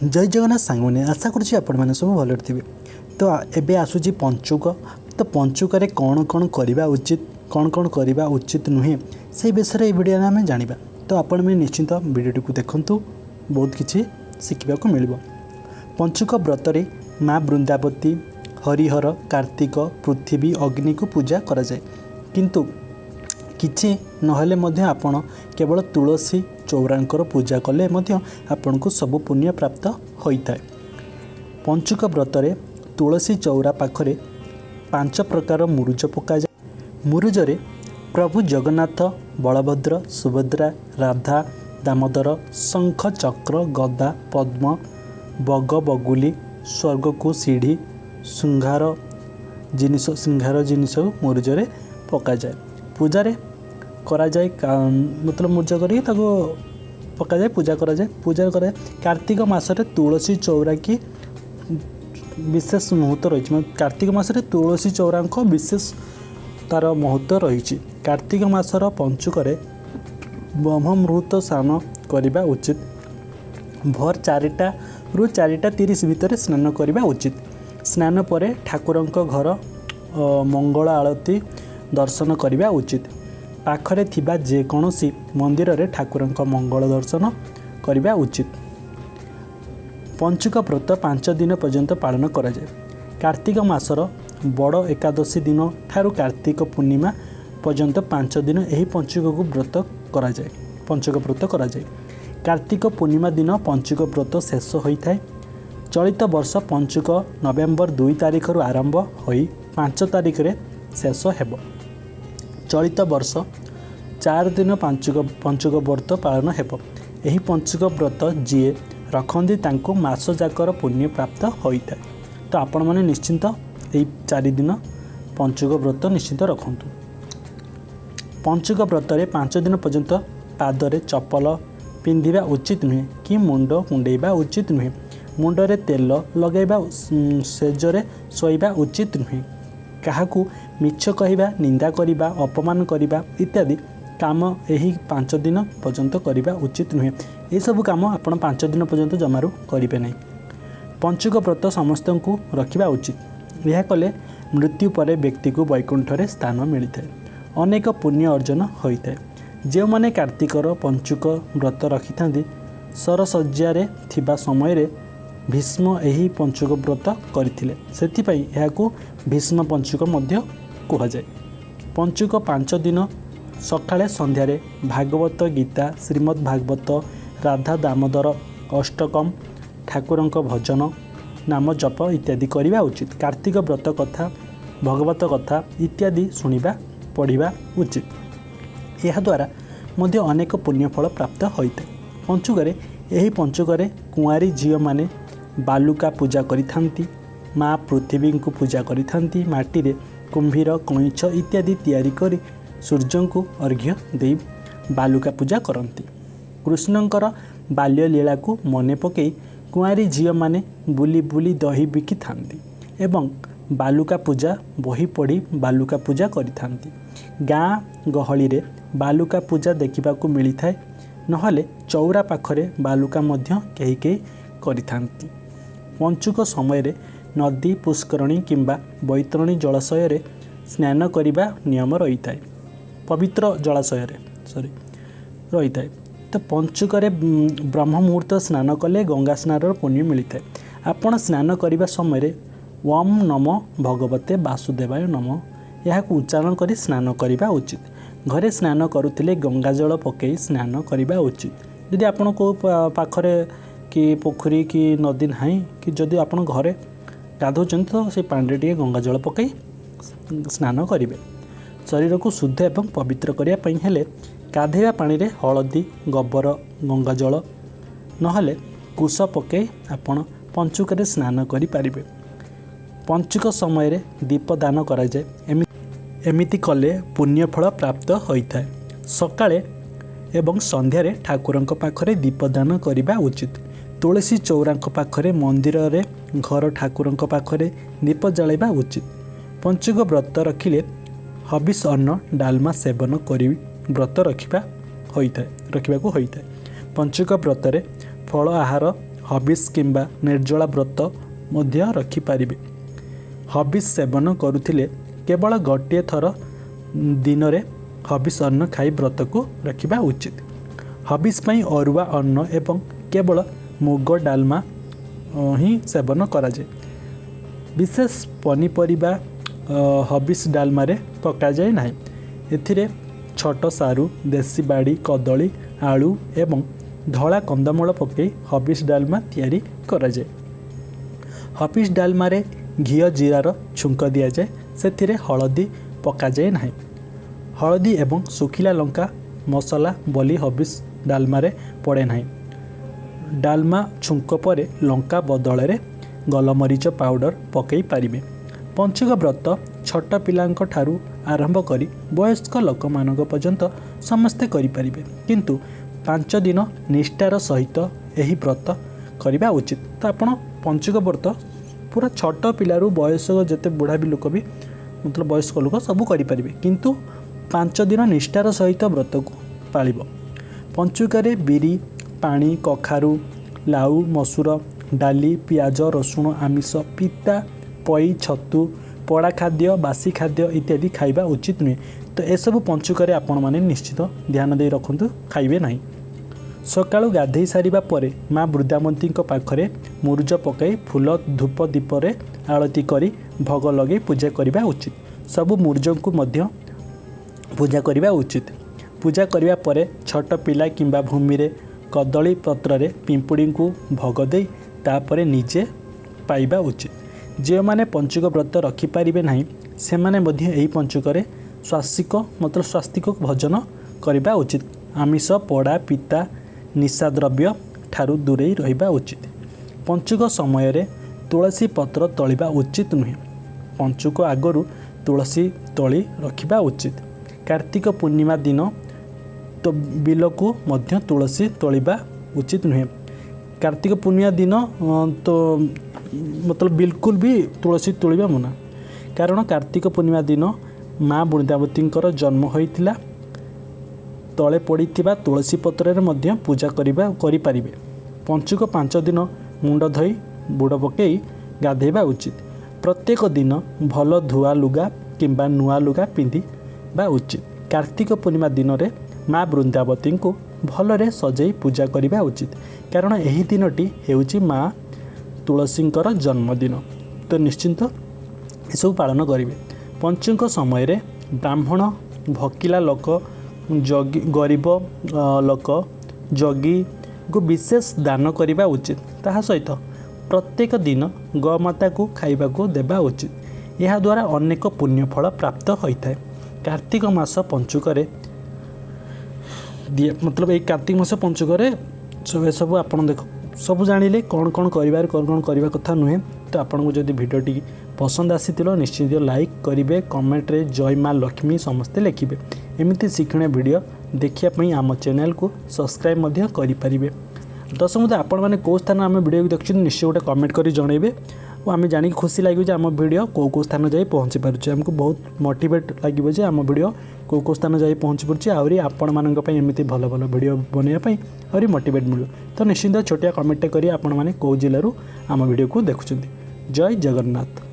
जय जगन्नाथ सांग मैंने आशा करुँच आपण सब भल थे। तो एबे आसूची पंचुक। तो पंचुक कौन कौन करवा उचित कौन कौन करवा उचित नुहे से विषय ये वीडियो आम जाना। तो आपण मैंने निश्चिंत वीडियो को देखूँ, बहुत किसी शिखा मिल। पंचुक व्रतरे माँ बृंदावती हरिहर कार्तिक पृथ्वी अग्नि को पूजा करा जाए, किंतु किछि नहले मध्य आपण केवल तुलसी चौरांकर पूजा कले मध्य आपण को सब पुण्य प्राप्त होइथाय। पंचुक व्रतरे तुलसी चौरा पाखरे 5 प्रकार मुरुज पका जाए। मुरुजरे प्रभु जगन्नाथ बलभद्र सुभद्रा राधा दामोदर शंख चक्र गदा पद्म बग बगुली स्वर्गकु सीढ़ी श्रृंगार जिनिस मुरुजरे पका जाए। पूजारे करा जाए मतलब मुरुज कर पका जाए, पूजा करा जाए। पूजा करा कार्तिक मासरे तुलसी चौरा की विशेष महत्व रही। कार्तिक मासरे तुलसी चौरा विशेष तार महत्व रही। कार्तिक मासर पंचुकरे ब्रह्म मुहूर्त स्नान करने उचित। भोर 4टा रु 4:30 भितर स्नान करने उचित। स्नान पर ठाकुरंक घर मंगल आरती दर्शन करने उचित। पाखरे थिबा जेकोसी मंदिर रे ठाकुरंक मंगल दर्शन करने उचित। पंचुक व्रत 5 दिन पर्यंत पालन करा जाए। कार्तिक मासर बड़ एकादशी दिन ठारू कार्तिक पूर्णिमा पर्यंत 5 दिन यही पंचुक व्रत करा जाए। पंचुक व्रत करा जाए। कार्तिक पूर्णिमा दिन पंचुक व्रत शेष होता है। चलित वर्ष पंचुक नवेम्बर 2 तारिख आरंभ हो 5 तारिख रे शेष हेब। चलित वर्ष 4 दिन पंचुक व्रत पालन हेब। यही पंचुक व्रत जी रखती तांको मास जाकर पुण्य प्राप्त होता है। तो आपण मैंने निश्चिंत यही 4 दिन पंचुक व्रत निश्चित रखु। पंचुक व्रत 5 दिन पर्यंत पादरे चप्पल पिंधा उचित नुहे कि मुंड कुंडेबा उचित नुहे। मुंडरे तेल लगेबा सेजरे शोइबा उचित नुहे। काहाकू मिछ कहवा निंदा करिबा अपमान करिबा इत्यादि काम यही 5 दिन पर्यंत करिबा उचित नुहे। ये सब काम आपण 5 दिन पर्यंत जमारू करिबे नहीं। पंचुक व्रत समस्त को रखिबा उचित। यह कले मृत्यु पर व्यक्ति को वैकुंठरे स्थान मिलता है, अनेक पुण्य अर्जन होता है। जो माने कार्तिकर पंचुक व्रत रखि थांती सरसज्जारे थिबा समय रे भीष्म यही पंचुक व्रत करथिले, सेथिपई एहाकू भीष्म पंचुक मध्य कहा जाए। पंचुक 5 दिन सकाळे संध्यारे भागवत गीता श्रीमद् भागवत राधा दामोदर अष्टकम ठाकुरंक भजन नाम जप इत्यादि करवा उचित। कार्तिक व्रत कथा भगवत कथा इत्यादि शुणा पढ़ा उचित। यह द्वारा मध्य अनेक पुण्यफल प्राप्त होता है। पंचुकरे यही पंचुकरे कुआरी झील माने बालुका पूजा करिथांती। माँ पृथ्वी को पूजा करिथांती। माटी रे कुंभीर कईछ इत्यादि तैयारी करी सूर्य को अर्घ्य दे बालुका पूजा करती। कृष्णंकर बाल्य लीला को मने पकई कुआरी झील माने बुली बुली दही बिकी थांती एवं बालुका पूजा बही पढ़ी बालुका पूजा करिथांती। गाँ गहली रे बालुका पूजा देखा मिलता है, नहले चौरा पाखरे बालुका मध्य कहीं कहीं करिथांती। पंचुक समय नदी पुष्करणी किंबा बैतरणी जलाशय रे स्नान करने नियम रही है। पवित्र जलाशय रही है। तो पंचुक ब्रह्म मुहूर्त स्नान कले गंगा स्नान पुण्य मिलता है। आपण स्नान करने समय ओम नमो भगवते वासुदेवाय नमः यह उच्चारण कर स्नान करने उचित। घरे स्नान करुले गंगा जल पकई स्नान करने उचित। यदि आपण को पाखरे कि पोखरी कि नदी ना कि जदि आप घरे गाधोचन तो से पानी टे गंगा जल पकई स्नान करेंगे। शरीर को शुद्ध एवं पवित्र करने हेले गाधेवा पानी रे हलदी गोबर गंगा जल नहले कुश पकई आपण पंचुक स्नान करें। पंचुक समय दीपदान करा जाए। एमिति कले पुण्यफल प्राप्त होता है। सकाळे एवं संध्यारे ठाकुरंक पाखरे दीपदान करने उचित। तुलसी चौरांक पाखरे मंदिर रे घर ठाकुरंक पाखरे दीप जलाइबा उचित। पंचुक व्रत रखिले हबिष अन्न डालमा सेवन करी व्रत रखा होता है। पंचुक व्रत फल आहार हबिस किंबा निर्जला व्रत मध्य रखिपारे। हबिस सेवन करुथिले केवल गोटे थर दिन रे हबिस अन्न खाई व्रत को रखिबा उचित। हबिस पई अरुआ अन्न एवं केवल मुग डालमा ही सेवन करा जाए। विशेष पनीपरिबा हबिस डालमा रे पका जाए नाही। एथिरे छोट सारू देसी बाड़ी कदली आलू एवं धला कंदमूल पकई हबिस डालमा तैयारी करा जाए। हबिस डालमा रे घी जीरार छुंक दिया जाए। सेथिरे हलदी पका जाए नाही। हलदी एवं सुखिला लंका मसला बोली हबिस डालमा रे पड़े नाही। डालमा छुंक परे लंका बदल रे गलमरीच पाउडर पकई पारिबे। पंचुक व्रत छोट पिलांक ठारू आरंभ करी वयस्क लोक मानक पर्यंत समस्ते करिपारिबे, किंतु 5 दिन निष्ठार सहित एही व्रत करिबा उचित। तो आपण पंचुक व्रत पूरा छोट पिलारू वयस्क जते बुढ़ा भी लोक भी मतलब वयस्क लोक सब करिपारिबे, किंतु 5 दिन निष्ठार सहित व्रत को पालिब। पंचुकारे बिरी पानी कखारू लाउ मसूर डाली पियाज रसुण आमिष पिता पई छतु पड़ा खाद्य बासी खाद्य इत्यादि खाइबा उचित नुहे। तो ए सब पंचुकारे आपण माने निश्चित ध्यान दे रखंतु, खाइबे नाही। सकाळु गाधेई सारिबा परे माँ वृद्धामती पाखरे मुरुज पकाई फूल धूप दीपरे आरती करी भोग लगे पूजा करिबा उचित। सबु मुरुज को मध्य पूजा करिबा उचित। पूजा करिबा परे छोट पिला किंबा भूमि रे कदली पत्र रे पिंपुड़ी को भोग दे तापरे निजे पाइबा उचित। जे माने पंचुक व्रत रखिपारे नहीं से माने मध्य एही पंचुकरे स्वास्तिक भोजन करिबा उचित। आमिष पड़ा पिता निशा द्रव्य ठारू दूरे रहिबा उचित। पंचुक समय रे तुलसी पत्र तलिबा उचित नुहे। पंचुक आगरू तुलसी तली रखिबा उचित। कार्तिक पूर्णिमा दिन तो बिल को मध्य तुलसी तलिबा उचित नुहे। कार्तिक पूर्णिमा दिन तो मतलब बिल्कुल भी तुलसी तोड़िबा मना, कारण कार्तिक पूर्णिमा दिन माँ वृंदावती जन्म होइतिला। तले पड़िथिबा तुलसी पत्र रे पूजा करिपारिबे। पंचुक 5 दिन मुंड धोई बुड़ पकई गाधेबा उचित। प्रत्येक दिन भल धुआ लुगा किंबा नुआ लुगा पिंधिबा उचित। कार्तिक पूर्णिमा दिन रे माँ वृंदावती को भलरे सजई पूजा करिबा उचित, कारण एही दिनटी हेउची माँ तुलसींकर जन्मदिन। तो निश्चिंत एसबू पालन करेंगे। पंचुक समय रे ब्राह्मण भकिला लोक जगी गरीब लोक जगी को विशेष दान करने उचित। ता सहित प्रत्येक दिन गौमाता को खाइबा को देबा उचित। यह द्वारा अनेक पुण्यफल प्राप्त होता है। कार्तिक मास पंचुकरे मतलब ये कार्तिक मास पंचुकरे सब आप देख सब जानिले कौन कौन करिबार कौन कौन करबा कथा नुहे। तो आपन को जदि वीडियोटी पसंद आसीतिलो निश्चित लाइक करिवे, कमेंट रे जय माँ लक्ष्मी समस्ते लिखिबे। एमिति शिक्षण वीडियो देखिया पई आम चैनल को सब्सक्राइब मध्य करि परिबे। दर्शक मते आपण माने को स्थान आम वीडियो देखछन निश्चय गोटे कमेंट करी जणैबे और आम जानिक खुशी लागिबे जे आम वीडियो को स्थान जाई पहुँची पारुछे। हमको बहुत मोटिवेट लागिबे जे आम वीडियो को स्थान जाई पहुँची पारुछे। आउरी आपण मानक पई एमिति भल भल वीडियो बनेया पई आउरी मोटिवेट मिलु। तो निश्चिंत छोटिया कमेंट करी आपण माने को जिल्लारू आम वीडियो को देखुछन्ती। जय जगन्नाथ।